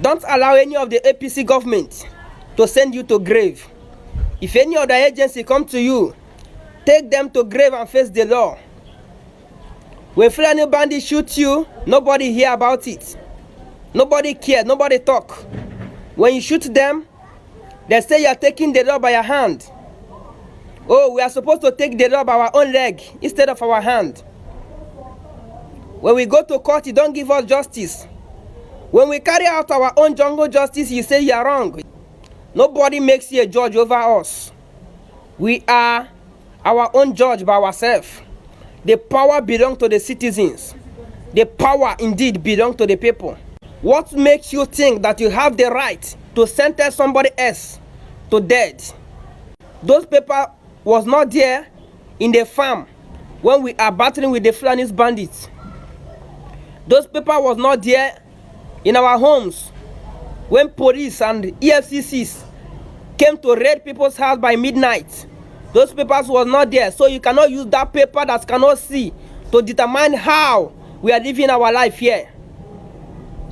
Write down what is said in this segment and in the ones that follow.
Don't allow any of the APC government to send you to grave. If any other agency come to you, take them to grave and face the law. When Fulani bandits shoot you, nobody hear about it. Nobody care, nobody talk. When you shoot them, they say you are taking the law by your hand. Oh, we are supposed to take the law by our own leg instead of our hand. When we go to court, you don't give us justice. When we carry out our own jungle justice, you say you are wrong. Nobody makes you a judge over us. We are our own judge by ourselves. The power belongs to the citizens. The power indeed belongs to the people. What makes you think that you have the right to sentence somebody else to death? Those papers was not there in the farm when we are battling with the Fulani bandits. Those papers was not there in our homes when police and EFCCs came to raid people's house by midnight. Those papers was not there, so you cannot use that paper that cannot see to determine how we are living our life here.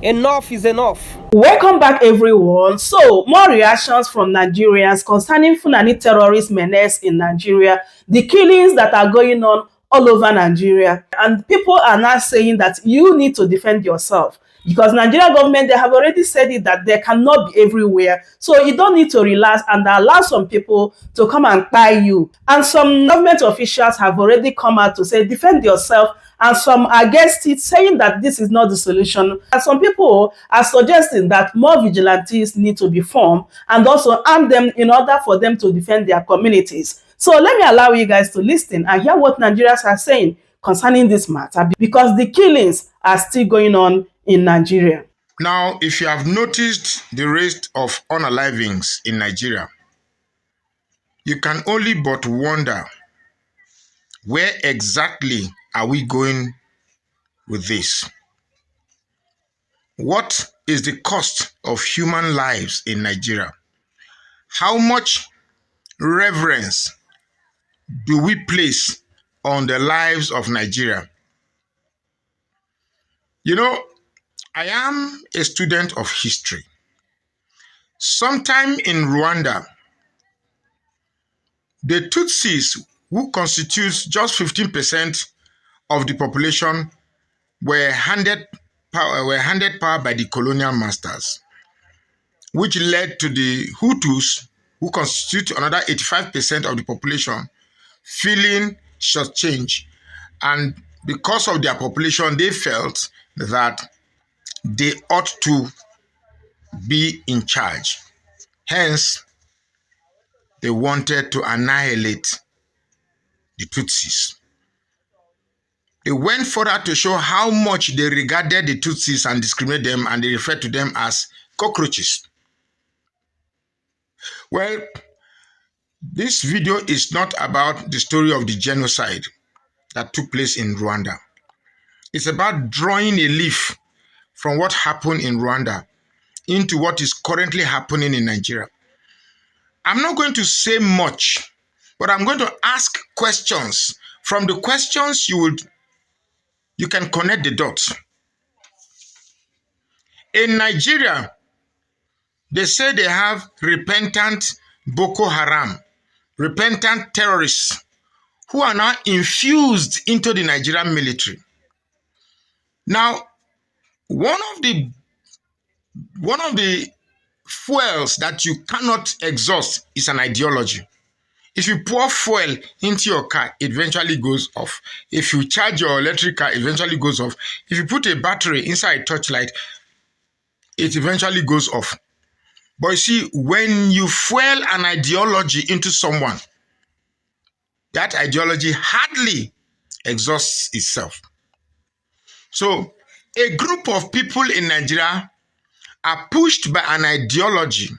Enough is enough. Welcome back, everyone. So, more reactions from Nigerians concerning Fulani terrorist menace in Nigeria, the killings that are going on all over Nigeria. And people are now saying that you need to defend yourself. Because Nigerian government, they have already said it that they cannot be everywhere. So you don't need to relax and allow some people to come and buy you. And some government officials have already come out to say, defend yourself. And some are against it, saying that this is not the solution. And some people are suggesting that more vigilantes need to be formed and also arm them in order for them to defend their communities. So let me allow you guys to listen and hear what Nigerians are saying concerning this matter, because the killings are still going on in Nigeria. Now, if you have noticed the rate of unalivings in Nigeria, you can only but wonder, where exactly are we going with this? What is the cost of human lives in Nigeria? How much reverence do we place on the lives of Nigeria? You know, I am a student of history. Sometime in Rwanda, the Tutsis, who constitutes just 15% of the population, were handed power by the colonial masters, which led to the Hutus, who constitute another 85% of the population, feeling shortchanged. And because of their population, they felt that they ought to be in charge. Hence, they wanted to annihilate the Tutsis. They went further to show how much they regarded the Tutsis and discriminated them, and they referred to them as cockroaches. Well, this video is not about the story of the genocide that took place in Rwanda. It's about drawing a leaf from what happened in Rwanda into what is currently happening in Nigeria. I'm not going to say much, but I'm going to ask questions. From the questions, you can connect the dots. In Nigeria, they say they have repentant Boko Haram, repentant terrorists, who are now infused into the Nigerian military. Now, one of the fuels that you cannot exhaust is an ideology. If you pour fuel into your car, it eventually goes off. If you charge your electric car, it eventually goes off. If you put a battery inside a torchlight, it eventually goes off. But you see, when you fuel an ideology into someone, that ideology hardly exhausts itself. So, a group of people in Nigeria are pushed by an ideology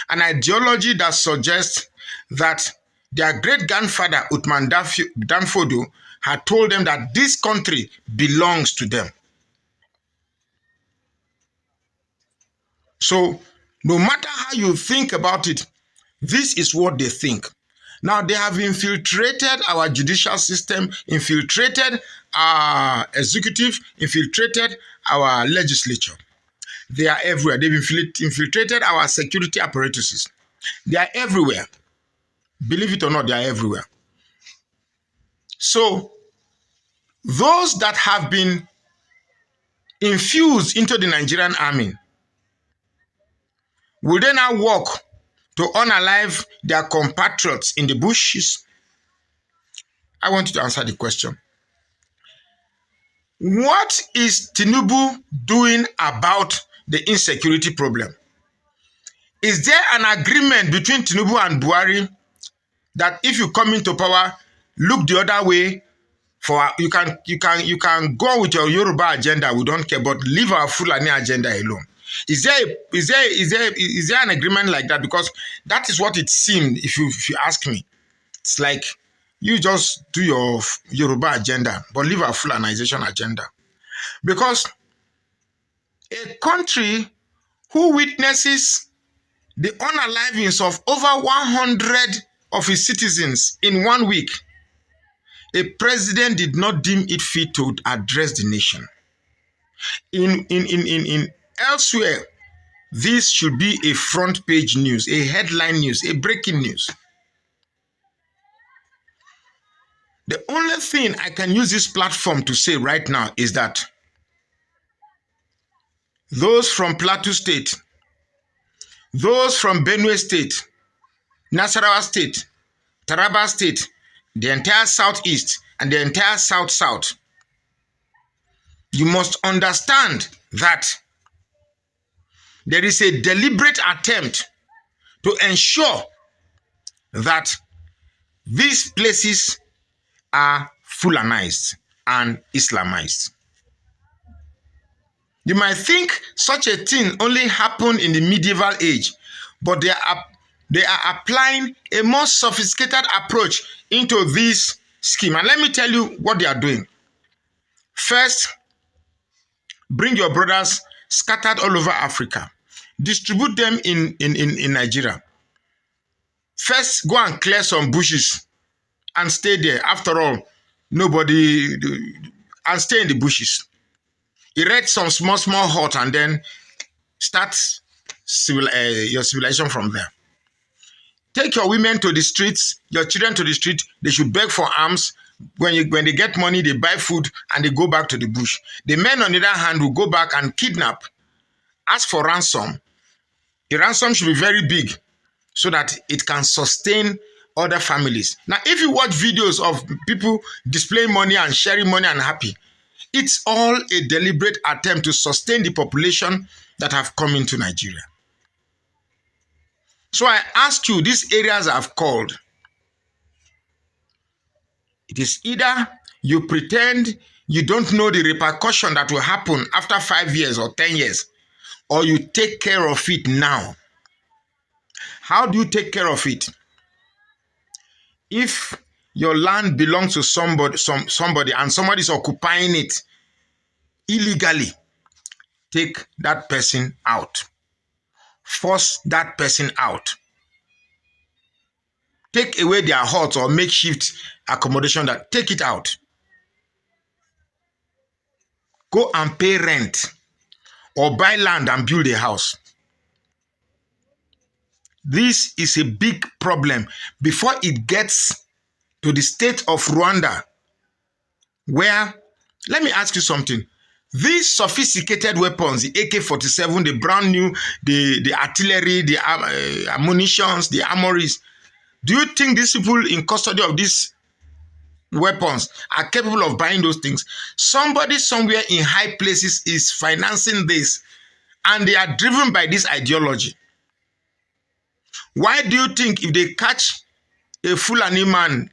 that suggests that their great-grandfather, Uthman Danfodio, had told them that this country belongs to them. So, no matter how you think about it, this is what they think. Now, they have infiltrated our judicial system, infiltrated our executive, infiltrated our legislature. They are everywhere. They've infiltrated our security apparatuses. They are everywhere. Believe it or not, they are everywhere. So, those that have been infused into the Nigerian army, will they now work to unalive their compatriots in the bushes? I want you to answer the question. What is Tinubu doing about the insecurity problem? Is there an agreement between Tinubu and Buhari that if you come into power, look the other way? For you can go with your Yoruba agenda, we don't care, but leave our Fulani agenda alone. Is there an agreement like that? Because that is what it seemed. If you ask me, it's like you just do your Yoruba agenda, but leave our Fulanization agenda. Because a country who witnesses the unalivings of over 100 of its citizens in 1 week, a president did not deem it fit to address the nation. In elsewhere, this should be a front page news, a headline news, a breaking news. The only thing I can use this platform to say right now is that those from Plateau State, those from Benue State, Nasarawa State, Taraba State, the entire Southeast, and the entire South-South, you must understand that there is a deliberate attempt to ensure that these places are Fulanized and Islamized. You might think such a thing only happened in the medieval age, but they are applying a more sophisticated approach into this scheme. And let me tell you what they are doing. First, bring your brothers scattered all over Africa. Distribute them in Nigeria. First, go and clear some bushes and stay there. After all, and stay in the bushes. Erect some small hut and then start your civilization from there. Take your women to the streets, your children to the street. They should beg for alms. When they get money, they buy food and they go back to the bush. The men, on the other hand, will go back and kidnap, ask for ransom. The ransom should be very big so that it can sustain other families. Now, if you watch videos of people displaying money and sharing money and happy, it's all a deliberate attempt to sustain the population that have come into Nigeria. So I ask you, these areas I've called, it is either you pretend you don't know the repercussion that will happen after 5 years or 10 years, or you take care of it now. How do you take care of it? If your land belongs to somebody and somebody is occupying it illegally, take that person out. Force that person out. Take away their hut or makeshift accommodation, that take it out. Go and pay rent or buy land and build a house. This is a big problem before it gets to the state of Rwanda, where, let me ask you something. These sophisticated weapons, the AK-47, the brand new, the artillery, the ammunitions, the armories, do you think these people in custody of these weapons are capable of buying those things? Somebody somewhere in high places is financing this, and they are driven by this ideology. Why do you think if they catch a Fulani man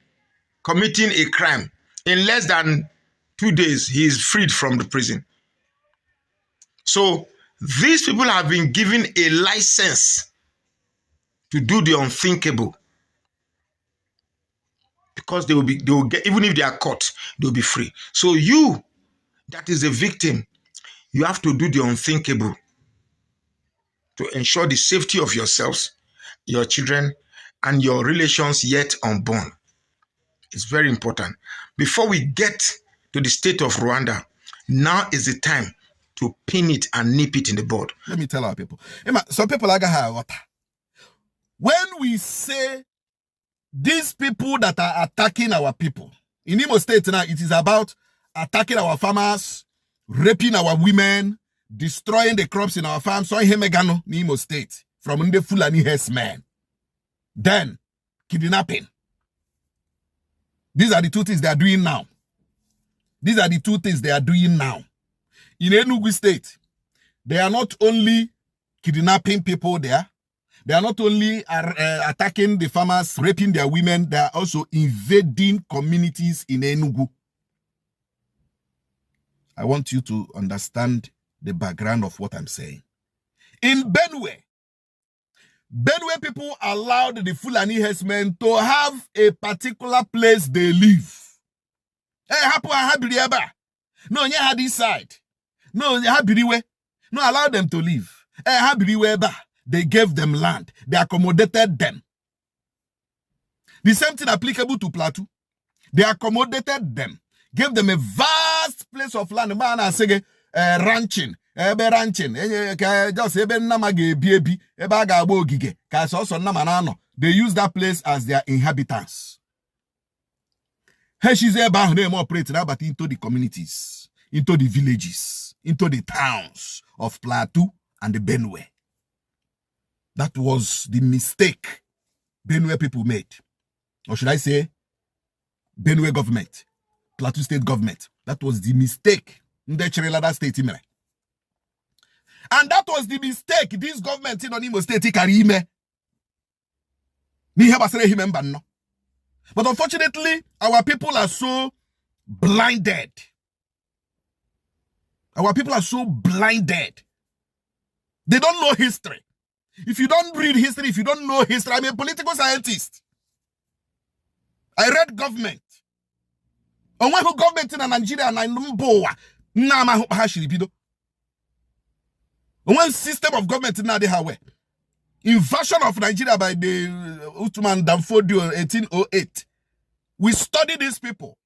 committing a crime, in less than 2 days, he is freed from the prison? So these people have been given a license to do the unthinkable, because they will get, even if they are caught, they will be free. So you, that is a victim, you have to do the unthinkable to ensure the safety of yourselves, your children, and your relations yet unborn. It's very important. Before we get to the state of Rwanda, now is the time to pin it and nip it in the bud. Let me tell our people. Some people are water. When we say these people that are attacking our people, in Imo State now, it is about attacking our farmers, raping our women, destroying the crops in our farms. So Hemegano, Imo State, from the Fulani herdsmen. Then, kidnapping. These are the two things they are doing now. These are the two things they are doing now. In Enugu State, they are not only kidnapping people there, they are not only attacking the farmers, raping their women, they are also invading communities in Enugu. I want you to understand the background of what I'm saying. In Benue people allowed the Fulani herdsmen to have a particular place they live. No, you had this side. No, allow them to live. They gave them land. They accommodated them. The same thing applicable to Plateau. They accommodated them. Gave them a vast place of land. Ranching. Just they use that place as their inhabitants. She's operating but into the communities, into the villages, into the towns of Plateau and the Benue. That was the mistake Benue people made. Or should I say, Benue government, Plateau state government. That was the mistake. And that was the mistake this government in Imo State carry. But unfortunately, our people are so blinded. Our people are so blinded. They don't know history. If you don't read history, if you don't know history, I'm a political scientist. I read government. And when government in Nigeria and I know one system of government in Nigeria, invasion of Nigeria by the Uthman Danfodio 1808. We study these people.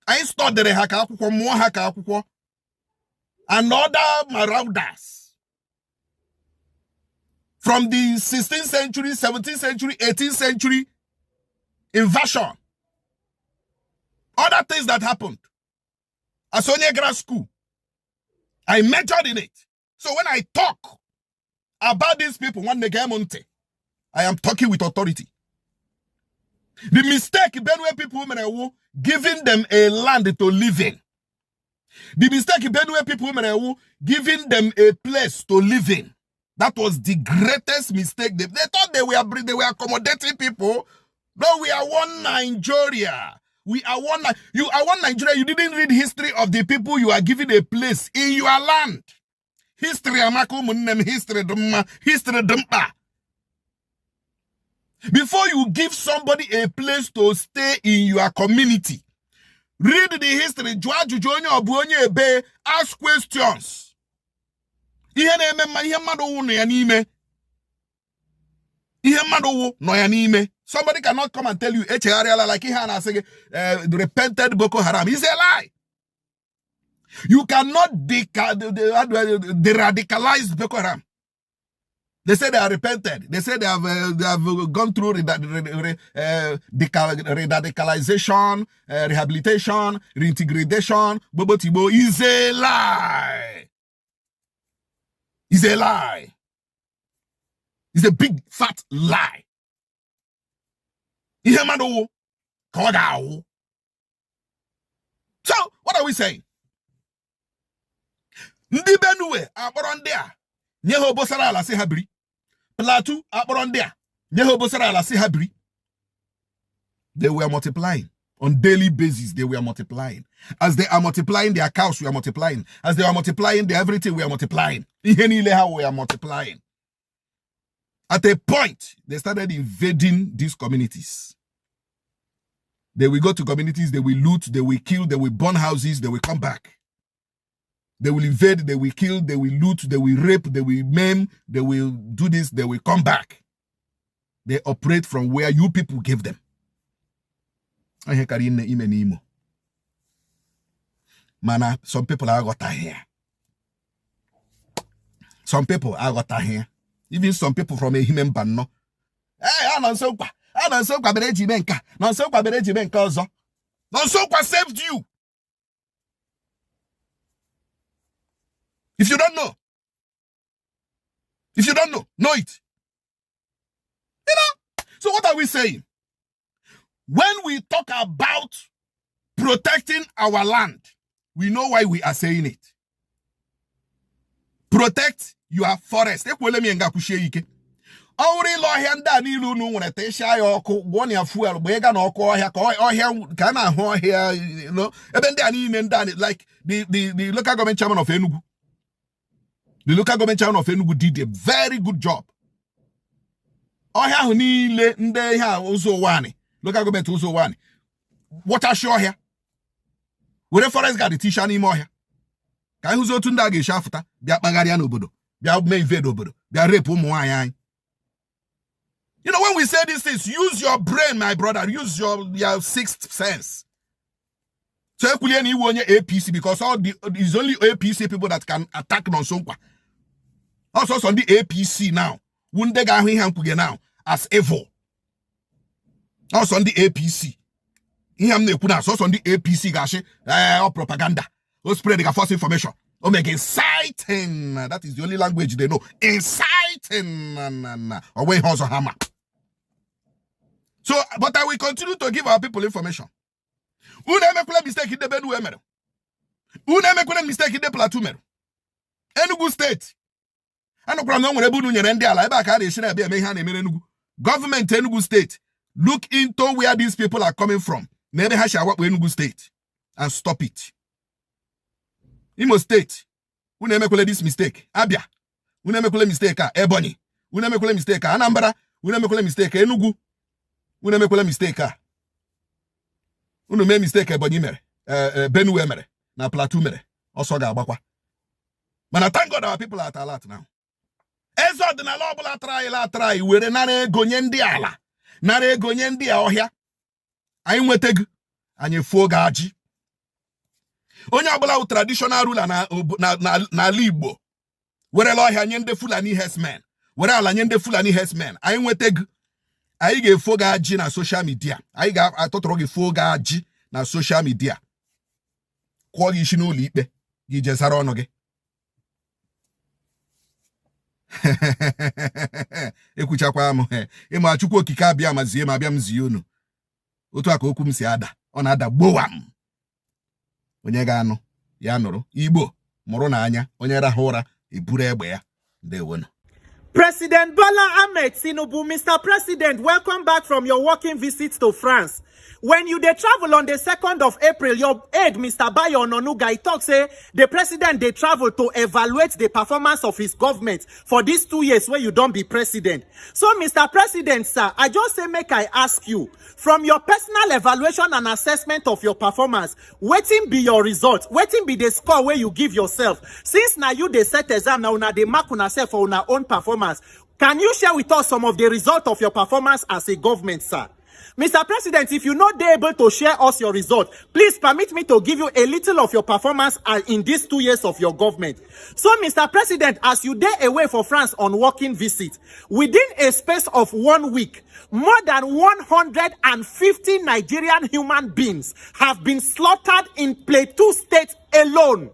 I studied the Haka and other marauders from the 16th century, 17th century, 18th century invasion. Other things that happened. Asonia Grad School. I majored in it. So when I talk about these people, I am talking with authority. The mistake Benue people were giving them a land to live in. The mistake Benue people were giving them a place to live in. That was the greatest mistake. They thought they were accommodating people. No, we are one Nigeria. We are one. You are one Nigeria. You didn't read history of the people you are giving a place in your land. History history dumpa. Before you give somebody a place to stay in your community, read the history. Ask questions. Somebody cannot come and tell you like repented Boko Haram. It's a lie. You cannot de-radicalize Boko Haram. They say they are repented. They say they have gone through radicalization, rehabilitation, reintegration. Bobo Tibo is a lie. It's a lie. It's a big fat lie. So, what are we saying? Ndi Benue aborondea nyeho bosara ala se habiri. Plateau aborondea nyeho bosara ala se habiri. They were multiplying on daily basis. They were multiplying. As they are multiplying their cows, we are multiplying. As they are multiplying their everything, we are multiplying. How we are multiplying. At a point, they started invading these communities. They will go to communities, they will loot, they will kill, they will burn houses, they will come back. They will invade, they will kill, they will loot, they will rape, they will maim, they will do this, they will come back. They operate from where you people gave them. Mana, some people are got here. Some people I got here. Even some people from a human band. No. Hey, I don't so kwa. I don't so kwa bereji menka. Non so kwa bereji menka ozo. Non so kwa saved you. If you don't know. If you don't know it. You know? So what are we saying? When we talk about protecting our land, we know why we are saying it. Protect your forest. Already lawyer nda nilu nu nwere te sha ya oku gwon ya fuel gbe ga na oku ohia ka ohia ka na ho ohia, you know, ebe ndị a niile nda, like the local government chairman of Enugu. The local government chairman of Enugu did a very good job. Ohia hu niile ndị ha ụzọ wani, local government ụzọ wani. Water show here. Were forest guard tisha n'ime ohia. Ka ihu zo otu ndị a ga-eshi afụta bịa kpagharịa n'obodo, bịa mee invade obodo, bịa rape ụmụ nwaanyị anyị. You know, when we say these things, use your brain, my brother. Use your sixth sense. So you want APC because it's only APC people that can attack Nonsonkwa. Also, on the APC now, now as evil. Also on the APC. Also on the APC gashi propaganda. Or spread the false information. Or make inciting. That is the only language they know. Inciting. Or way horse or hammer. So, but I will continue to give our people information. Who never make a mistake in the Benue Mero? Who never make a mistake in the Plateau Mero? Enugu State. I know from when Ebudu Nyerende ala eba ka dey share be me ha na Enugu. Government Enugu State, look into where these people are coming from. Maybe ha shall work with Enugu State and stop it. Imo State, who never make this mistake? Abia, who never make a mistake? Ebonyi, who never make a mistake? Anambra, who never make a mistake? Enugu. Unu make a mistake. Unu make mistake Ebonyi mere, Benue mere, na Plateau mere. Also ga agbakwa. But I thank God our people are at alert now. Ezo de na lobula try were nare ego nye ndị ala. Nare ego nye ndị ohia. Anyị nwetegu anyị fuo ga aji. Onye ọbụla traditional ruler na Igbo. Were ohia nye ndị Fulani herdsmen. Were ala nye ndị Fulani herdsmen. Anyị nwetegu. I get fogaji na social media. I thought rogi fogaji na social media. Kwa gishi no lipe. Gijezara onoge. Ekucha kwa amo. Ema achukwu okike abịa mazie ma abịa mzie unu. Otu aka okwu m si ada. Ọ na-ada gbowam. Onye ga-anụ ya nụrụ. Igbo mụrụ n'anya. Onye rahụ ụra eburu egbe ya. Ndewono. President Bola Ahmed Tinubu, Mr. President, welcome back from your working visit to France. When you travel on the 2nd of April, your aide, Mr. Bayo Ononuga, he talks, say, the president, they travel to evaluate the performance of his government for these 2 years where you don't be president. So, Mr. President, sir, I just say, make I ask you, from your personal evaluation and assessment of your performance, waiting be your result, waiting be the score where you give yourself. Since now you, they set exam, now they mark on yourself for your own performance. Can you share with us some of the result of your performance as a government, sir? Mr. President, if you're not able to share us your result, please permit me to give you a little of your performance in these 2 years of your government. So, Mr. President, as you day away for France on working visit, within a space of 1 week, more than 150 Nigerian human beings have been slaughtered in Plateau State alone.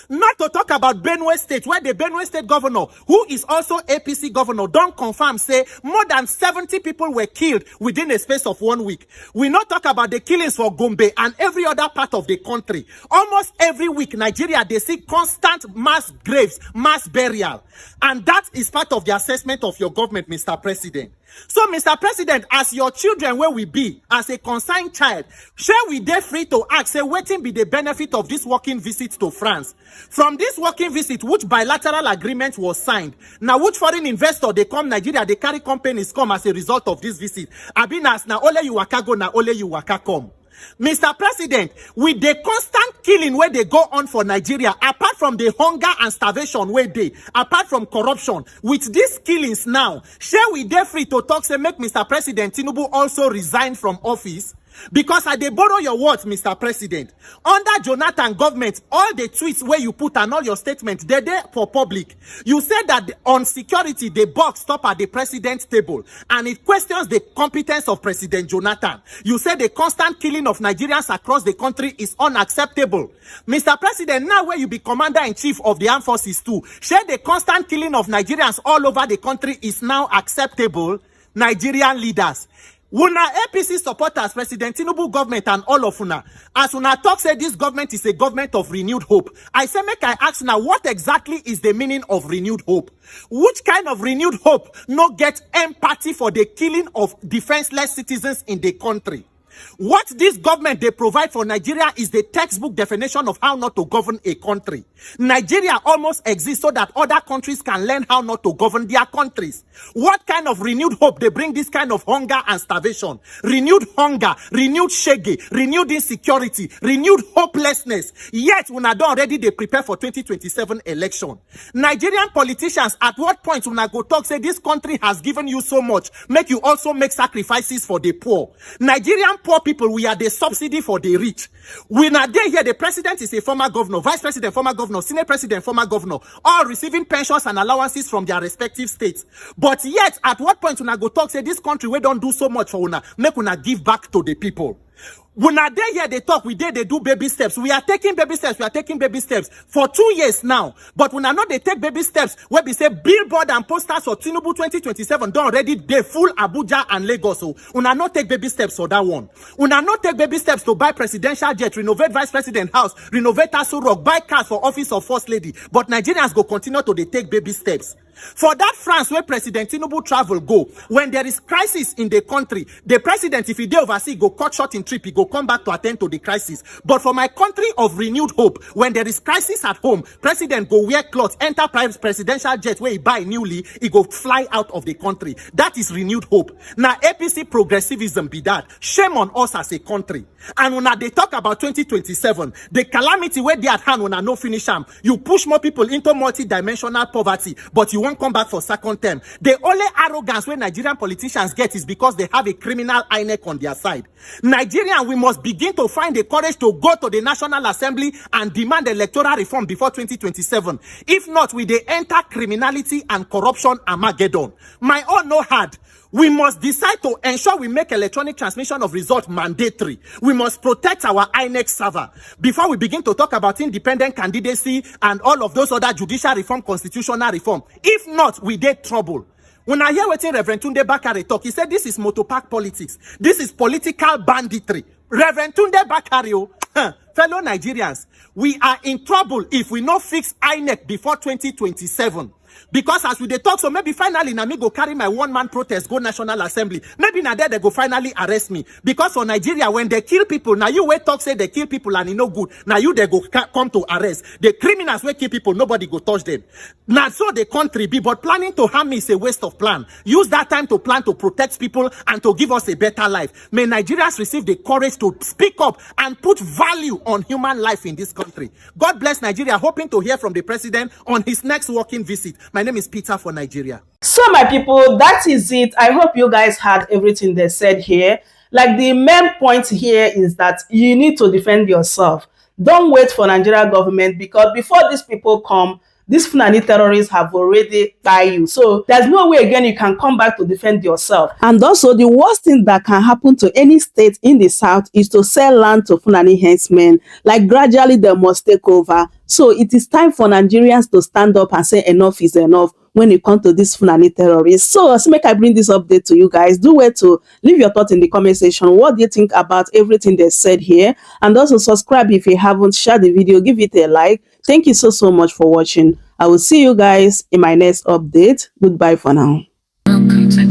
Not to talk about Benue State, where the Benue State governor, who is also APC governor, don't confirm, say more than 70 people were killed within a space of 1 week. We not talk about the killings for Gombe and every other part of the country. Almost every week, Nigeria, they see constant mass graves, mass burial. And that is part of the assessment of your government, Mr. President. So, Mr. President, as your children where we be, as a concerned child, shall we dare free to ask, say, waiting be the benefit of this working visit to France? From this working visit, which bilateral agreement was signed, now which foreign investor they come Nigeria, they carry companies come as a result of this visit? Abinas, na ole you waka go, na ole you waka come. Mr. President, with the constant killing where they go on for Nigeria, apart from the hunger and starvation where they, apart from corruption, with these killings now, shall we dare free to talk, say, make Mr. President Tinubu also resign from office? Because I dey borrow your words, Mr. President. Under Jonathan government, all the tweets where you put and all your statements, they're there for public. You said that on security, the box stop at the president's table, and it questions the competence of President Jonathan. You said the constant killing of Nigerians across the country is unacceptable. Mr. President, now where you be commander-in-chief of the armed forces too, share the constant killing of Nigerians all over the country is now acceptable. Nigerian leaders, una APC supporters, President Tinubu government and all of una, as una talk say this government is a government of renewed hope. I say make I ask now, what exactly is the meaning of renewed hope? Which kind of renewed hope no get empathy for the killing of defenseless citizens in the country? What this government they provide for Nigeria is the textbook definition of how not to govern a country. Nigeria almost exists so that other countries can learn how not to govern their countries. What kind of renewed hope they bring this kind of hunger and starvation? Renewed hunger, renewed shaggy, renewed insecurity, renewed hopelessness. Yet una don already they prepare for 2027 election. Nigerian politicians, at what point una go talk say this country has given you so much, make you also make sacrifices for the poor? Nigerian poor people, we are the subsidy for the rich. We not there here. The president is a former governor, vice president, former governor, senate president, former governor, all receiving pensions and allowances from their respective states. But yet, at what point una go talk say this country we don't do so much for una, make una give back to the people? When are they here, they talk, they do baby steps. We are taking baby steps, for 2 years now. But when are not they take baby steps, where we say billboard and posters for Tinubu 2027 done already, they full Abuja and Lagos. So when are not take baby steps for that one. When are not take baby steps to buy presidential jet, renovate vice president house, renovate Aso Rock, buy cars for office of first lady. But Nigerians go continue to they take baby steps. For that France where President Tinubu travel go, when there is crisis in the country, the president, if he dey overseas, go cut short in trip, he go come back to attend to the crisis. But for my country of renewed hope, when there is crisis at home, president go wear clothes, enter private presidential jet where he buy newly, he go fly out of the country. That is renewed hope. Now APC progressivism be that. Shame on us as a country. And when they talk about 2027, the calamity where they at hand when I no finish them, you push more people into multi-dimensional poverty, but you won't come back for second term. The only arrogance where Nigerian politicians get is because they have a criminal INEC on their side. Nigerian, we must begin to find the courage to go to the National Assembly and demand electoral reform before 2027. If not, we they enter criminality and corruption Armageddon. My own no hard. We must decide to ensure we make electronic transmission of results mandatory. We must protect our INEC server before we begin to talk about independent candidacy and all of those other judicial reform, constitutional reform. If not, we get trouble. When I hear what Reverend Tunde Bakare talk, he said this is motopark politics. This is political banditry. Reverend Tunde Bakare, fellow Nigerians, we are in trouble if we not fix INEC before 2027. Because as we they talk, so maybe finally na me go carry my one-man protest, go National Assembly. Maybe na there they go finally arrest me. Because for Nigeria, when they kill people, now you wait talk say they kill people and it no good. Now you they go come to arrest. The criminals will kill people, nobody go touch them. Now so the country be, but planning to harm me is a waste of plan. Use that time to plan to protect people and to give us a better life. May Nigerians receive the courage to speak up and put value on human life in this country. God bless Nigeria. Hoping to hear from the president on his next working visit. My name is Peter for Nigeria. So my people, that is it. I hope you guys had everything they said here. Like the main point here is that you need to defend yourself. Don't wait for Nigeria government, because before these people come, these Fulani terrorists have already died you. So there's no way again you can come back to defend yourself. And also the worst thing that can happen to any state in the south is to sell land to Fulani henchmen. Like gradually they must take over. So it is time for Nigerians to stand up and say enough is enough when it comes to these Fulani terrorists. So make I bring this update to you guys. Do wait to leave your thoughts in the comment section. What do you think about everything they said here? And also subscribe if you haven't. Share the video, give it a like. Thank you so much for watching. I will see you guys in my next update. Goodbye for now. Welcome to